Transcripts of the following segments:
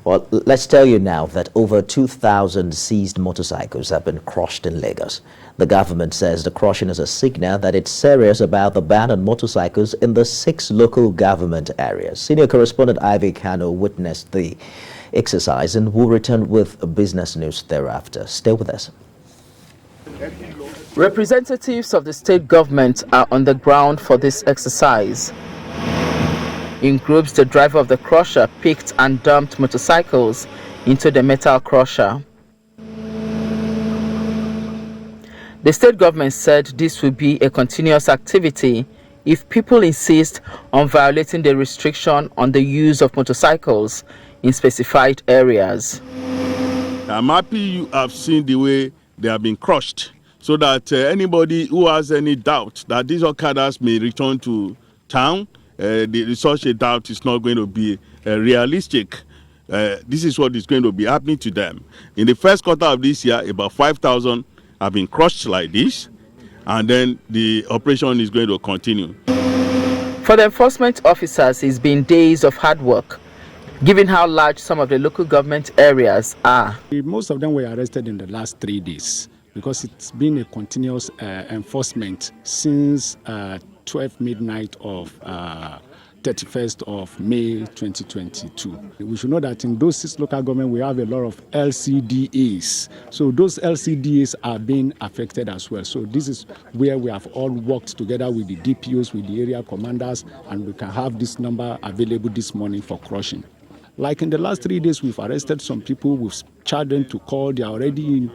Well, let's tell you now that over 2,000 seized motorcycles have been crushed in Lagos. The government says the crushing is a signal that it's serious about the ban on motorcycles in the 6 local government areas. Senior correspondent Ivy Kano witnessed the exercise and will return with business news thereafter. Stay with us. Representatives of the state government are on the ground for this exercise. In groups, the driver of the crusher picked and dumped motorcycles into the metal crusher. The state government said this will be a continuous activity if people insist on violating the restriction on the use of motorcycles in specified areas. I'm happy you have seen the way they have been crushed, so that anybody who has any doubt that these Okadas may return to town, such a doubt is not going to be realistic. This is what is going to be happening to them. In the first quarter of this year, about 5,000 have been crushed like this, and then the operation is going to continue. For the enforcement officers, it's been days of hard work, given how large some of the local government areas are. Most of them were arrested in the last 3 days because it's been a continuous enforcement since 12 midnight of 31st of May 2022. We should know that in those 6 local governments we have a lot of LCDAs. So those LCDAs are being affected as well. So this is where we have all worked together with the DPOs, with the area commanders, and we can have this number available this morning for crushing. Like in the last 3 days, we've arrested some people, we've charged them to call, they are already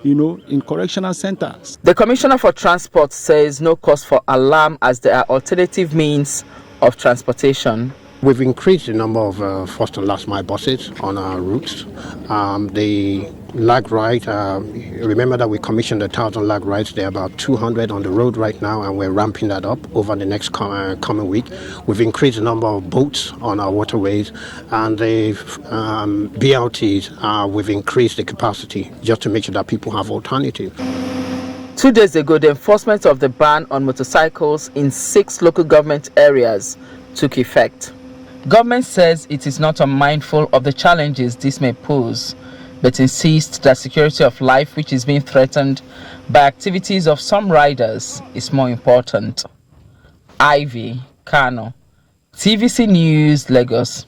in correctional centers. The Commissioner for Transport says no cause for alarm as there are alternative means of transportation. We've increased the number of first and last mile buses on our routes. The lag ride, remember that we commissioned 1,000 lag rides. There are about 200 on the road right now, and we're ramping that up over the next coming week. We've increased the number of boats on our waterways, and the BLTs, we've increased the capacity just to make sure that people have alternatives. 2 days ago, the enforcement of the ban on motorcycles in 6 local government areas took effect. Government says it is not unmindful of the challenges this may pose, but insists that security of life, which is being threatened by activities of some riders, is more important. Ivy Kano, TVC News, Lagos.